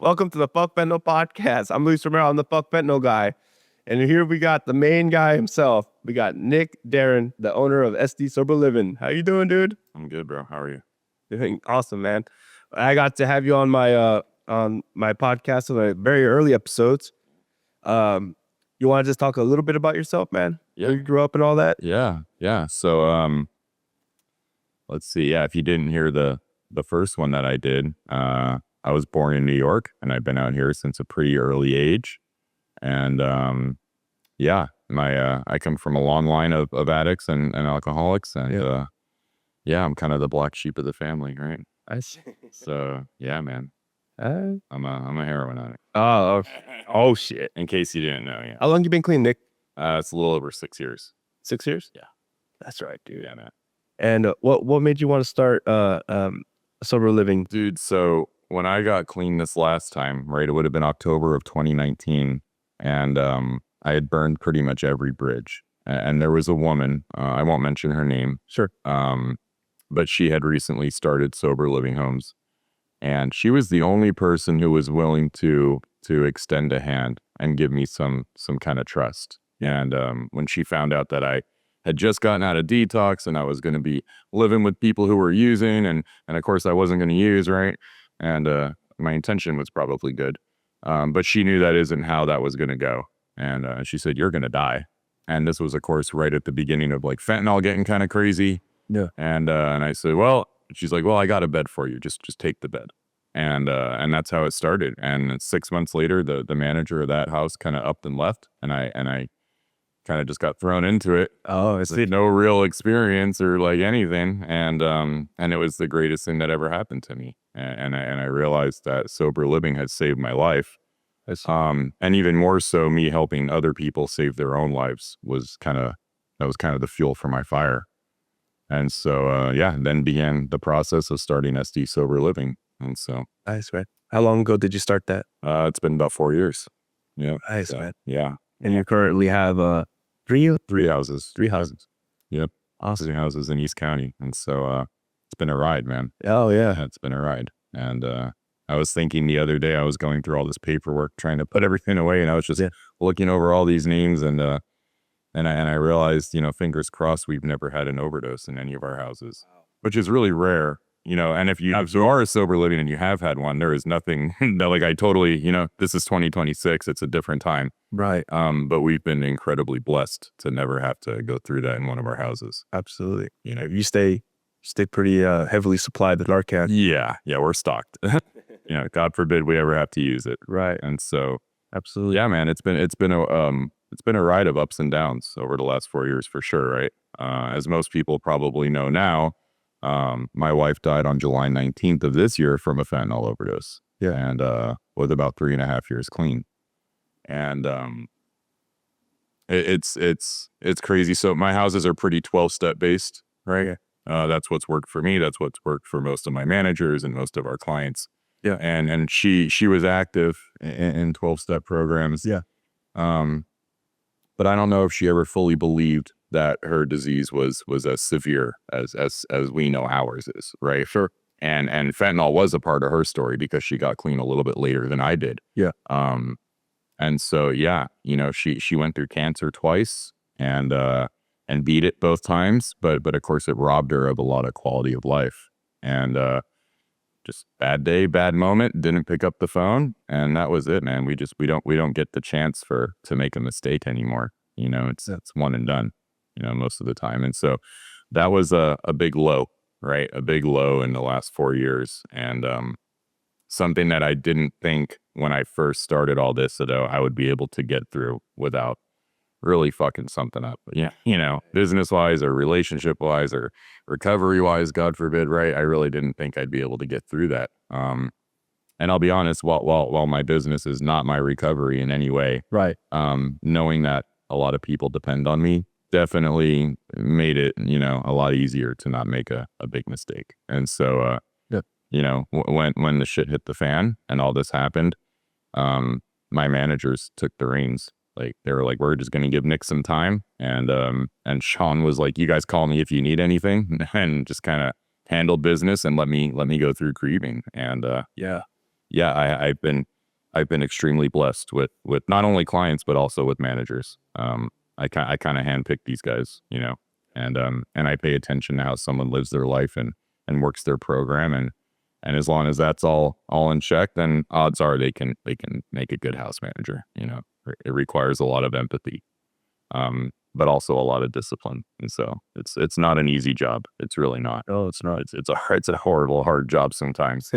Welcome to the Fuck Fentanyl podcast. I'm Luis Romero. I'm the Fuck Fentanyl guy. And here we got the main guy himself. We got Nick Deren, the owner of SD Sober Living. How you doing, dude? I'm good, bro. How are you? Doing awesome, man. I got to have you on my podcast in the very early episodes. You want to just talk a little bit about yourself, man? Yeah. Where you grew up and all that? Yeah. So, let's see. Yeah, if you didn't hear the first one that I did, I was born in New York, and I've been out here since a pretty early age. And yeah, I come from a long line of addicts and alcoholics, and yeah, I'm kind of the black sheep of the family, right? I see. So yeah, man, I'm a heroin addict. Oh shit. In case you didn't know, yeah. How long you been clean, Nick? It's a little over 6 years. 6 years? Yeah. That's right, dude. Yeah, man. And what made you want to start sober living? Dude, so when I got clean this last time, right, it would have been October of 2019, and I had burned pretty much every bridge. And there was a woman, I won't mention her name. Sure. But she had recently started sober living homes, and she was the only person who was willing to extend a hand and give me some kind of trust. And when she found out that I had just gotten out of detox and I was going to be living with people who were using, and of course I wasn't going to use, right? And my intention was probably good, but she knew that isn't how that was going to go. And she said, "You're going to die." And this was, of course, right at the beginning of like fentanyl getting kind of crazy. Yeah. And I said, "Well," she's like, "Well, I got a bed for you. Just take the bed." And that's how it started. And 6 months later, the manager of that house kind of upped and left, and I kind of just got thrown into it. Oh, It's no real experience or like anything, and it was the greatest thing that ever happened to me. And I realized that sober living had saved my life. And even more so, me helping other people save their own lives was kind of the fuel for my fire. And so then began the process of starting SD Sober Living. And so nice, man. How long ago did you start that? it's been about 4 years. Yeah. Nice, So, man. yeah. And you currently have three houses. 3 houses. Yep. Awesome. 3 houses in East County. And so it's been a ride, man. Oh yeah. Yeah, it's been a ride. And I was thinking the other day, I was going through all this paperwork, trying to put everything away, and I was just looking over all these names, and I realized, fingers crossed, we've never had an overdose in any of our houses, which is really rare, and if you are a sober living and you have had one, there is nothing that, like, I totally, this is 2026, it's a different time. Right. But we've been incredibly blessed to never have to go through that in one of our houses. Absolutely. You stay pretty heavily supplied with Narcan. Yeah, we're stocked. God forbid we ever have to use it. Right. And so, Absolutely. yeah, man, it's been a ride of ups and downs over the last 4 years for sure, right? As most people probably know now, my wife died on July 19th of this year from a fentanyl overdose. Yeah. And with about 3.5 years clean. And it's crazy. So my houses are pretty 12-step based, right? Yeah. That's what's worked for me. That's what's worked for most of my managers and most of our clients. Yeah. And she was active in 12-step programs. Yeah. But I don't know if she ever fully believed that her disease was as severe as we know ours is, right? Sure. And fentanyl was a part of her story because she got clean a little bit later than I did. Yeah. And so, yeah, she went through cancer twice and beat it both times, but of course it robbed her of a lot of quality of life. And just bad day, bad moment, didn't pick up the phone, and that was it, man. We don't get the chance to make a mistake anymore. It's one and done, most of the time. And so that was a big low, right? A big low in the last 4 years. And something that I didn't think when I first started all this, though, I would be able to get through without really fucking something up. But yeah, business wise or relationship wise or recovery wise, God forbid, right? I really didn't think I'd be able to get through that. And I'll be honest, while my business is not my recovery in any way, Right. Knowing that a lot of people depend on me definitely made it, a lot easier to not make a big mistake. And so, when the shit hit the fan and all this happened, my managers took the reins. Like, they were like, "We're just going to give Nick some time." And Sean was like, "You guys call me if you need anything," and just kind of handled business and let me go through grieving. And I've been I've been extremely blessed with not only clients but also with managers. I kind of handpick these guys, you know, and I pay attention to how someone lives their life and works their program, and as long as that's all in check, then odds are they can make a good house manager. You know, it requires a lot of empathy, but also a lot of discipline, and so it's not an easy job. It's really not. No, it's not. It's a horrible, hard job sometimes,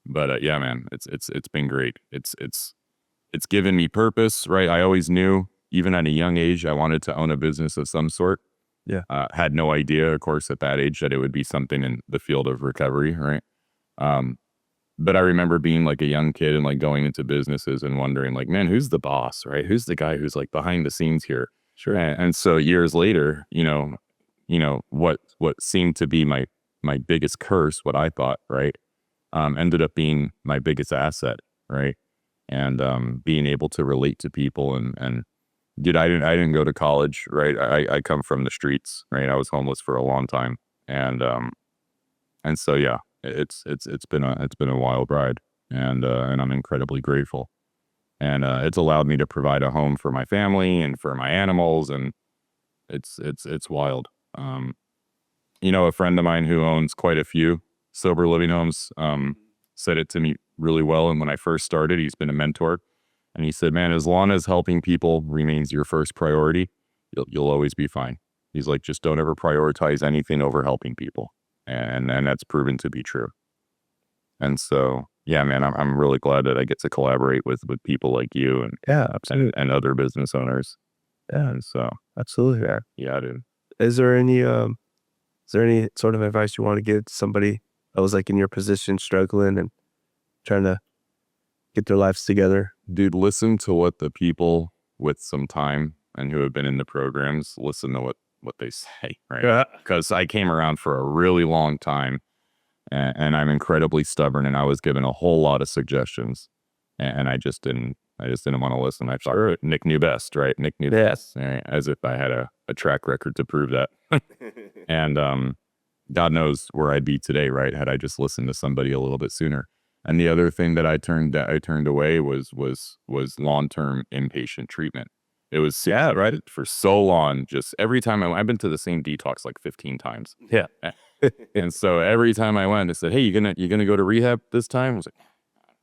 but yeah, man, it's been great. It's given me purpose, right? I always knew, even at a young age, I wanted to own a business of some sort. Yeah. Had no idea, of course, at that age that it would be something in the field of recovery, right? But I remember being like a young kid and like going into businesses and wondering, like, man, who's the boss, right? Who's the guy who's like behind the scenes here? Sure. And so years later, you know what seemed to be my biggest curse, what I thought, right, ended up being my biggest asset, right? And being able to relate to people and dude, I didn't go to college, right? I come from the streets, right? I was homeless for a long time, and so yeah, it's been a wild ride, and I'm incredibly grateful, and it's allowed me to provide a home for my family and for my animals, and it's wild. You know, a friend of mine who owns quite a few sober living homes said it to me really well, and when I first started, he's been a mentor. And he said, man, as long as helping people remains your first priority, you'll always be fine. He's like, just don't ever prioritize anything over helping people. And that's proven to be true. And so, yeah, man, I'm really glad that I get to collaborate with people like you and Yeah, absolutely. and other business owners. Yeah, And so, absolutely, man. yeah, dude. Is there any sort of advice you want to give to somebody that was like in your position, struggling and trying to get their lives together? Dude, listen to what the people with some time and who have been in the programs, listen to what they say, right? Yeah. Because I came around for a really long time, and I'm incredibly stubborn, and I was given a whole lot of suggestions, and I just didn't want to listen. I thought Nick knew best, right? Nick knew best, right? As if I had a track record to prove that. And God knows where I'd be today, right? Had I just listened to somebody a little bit sooner. And the other thing that I turned away was long-term inpatient treatment. It was, yeah, right, for so long. Just every time I've been to the same detox like 15 times. Yeah. And so every time I went, they said, "Hey, you gonna go to rehab this time?" I was like,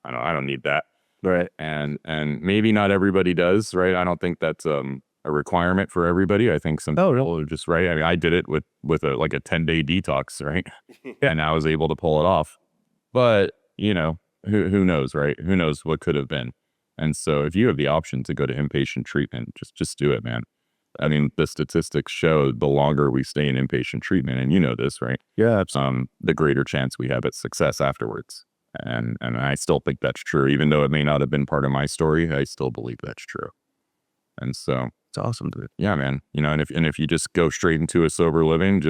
I don't need that. Right. And maybe not everybody does, right? I don't think that's a requirement for everybody. I think some people are just, right. I mean, I did it with a 10-day detox, right? And I was able to pull it off. But you know, who knows, right? Who knows what could have been. And so if you have the option to go to inpatient treatment, just do it, man. I mean, the statistics show the longer we stay in inpatient treatment, and you know this, right? Yeah. The greater chance we have at success afterwards. And I still think that's true. Even though it may not have been part of my story, I still believe that's true. And so It's awesome, dude. yeah, man. You know, and if you just go straight into a sober living,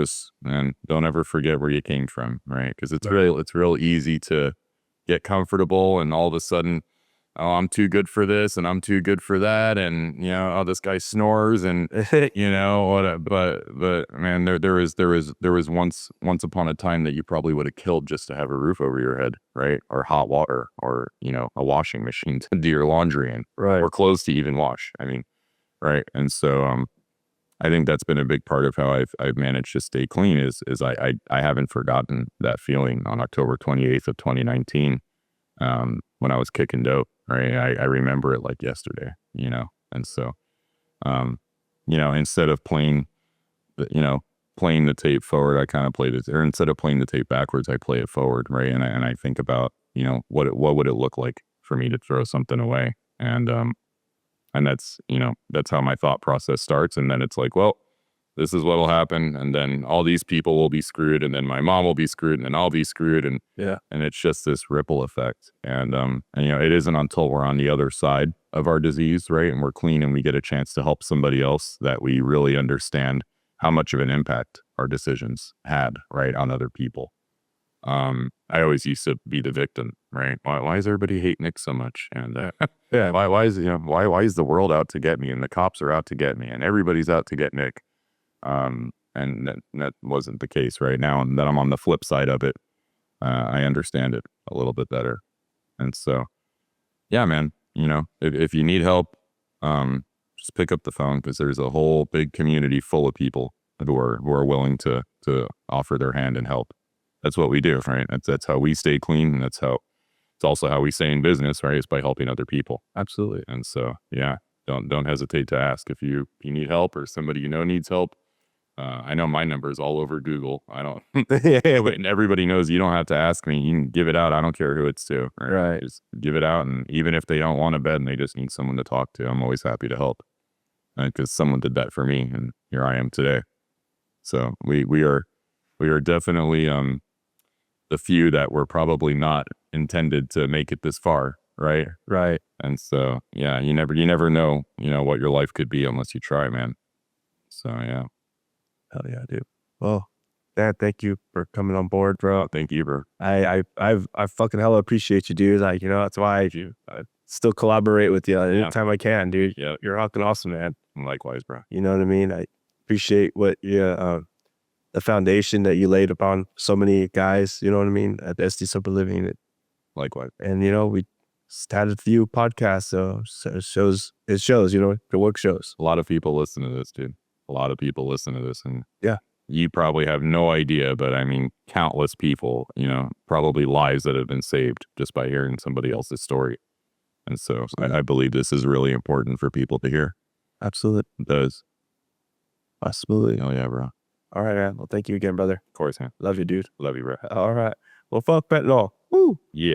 and don't ever forget where you came from, right? Because it's real easy to get comfortable, and all of a sudden, oh, I'm too good for this, and I'm too good for that, and you know, oh, this guy snores, and you know what? But man, there was once upon a time that you probably would have killed just to have a roof over your head, right? Or hot water, or you know, a washing machine to do your laundry in, Right. or clothes to even wash. I mean, right? And so I think that's been a big part of how I've managed to stay clean is I haven't forgotten that feeling on October 28th of 2019 when I was kicking dope, right? I remember it like yesterday, you know? And so, you know, instead of playing the tape forward, I kind of played it, or instead of playing the tape backwards, I play it forward, right? And I think about, you know, what would it look like for me to throw something away? And that's, you know, that's how my thought process starts. And then it's like, well, this is what will happen. And then all these people will be screwed. And then my mom will be screwed. And then I'll be screwed. And Yeah. and it's just this ripple effect. And you know, it isn't until we're on the other side of our disease, right? And we're clean and we get a chance to help somebody else that we really understand how much of an impact our decisions had, right, on other people. I always used to be the victim, right? Why does everybody hate Nick so much? And Yeah. why is, you know, why is the world out to get me, and the cops are out to get me, and everybody's out to get Nick? And that wasn't the case, right? Now that I'm on the flip side of it, I understand it a little bit better. And so, yeah, man, you know, if you need help, just pick up the phone, because there's a whole big community full of people who are willing to offer their hand and help. That's what we do, right? That's how we stay clean, and it's also how we stay in business, right? It's by helping other people. Absolutely. And so, yeah, don't hesitate to ask if you need help, or somebody you know needs help. I know my number is all over Google. I don't, and everybody knows you don't have to ask me. You can give it out. I don't care who it's to. Right. Just give it out. And even if they don't want a bed and they just need someone to talk to, I'm always happy to help, because someone did that for me, and here I am today. So we are definitely the few that were probably not intended to make it this far, right? Right. And so, yeah, you never know, what your life could be unless you try, man. So, yeah. Hell yeah, dude. Well, Dad, thank you for coming on board, bro. Thank you, bro. I fucking hella appreciate you, dude. Like, that's why I still collaborate with you anytime I can, dude. Yeah. You're fucking awesome, man. Likewise, bro. You know what I mean? I appreciate what the foundation that you laid upon so many guys, you know what I mean, at the SD Sober Living. Likewise. And, we had a few podcasts, so it shows, the work shows. A lot of people listen to this, dude. A lot of people listen to this, and Yeah. you probably have no idea, but I mean, countless people, probably lives that have been saved just by hearing somebody else's story. And so I believe this is really important for people to hear. Absolutely. It does. Absolutely. Oh, yeah, bro. All right, man. Well, thank you again, brother. Of course, man. Love you, dude. Love you, bro. All right. Well, fuck fentanyl. Woo. Yeah.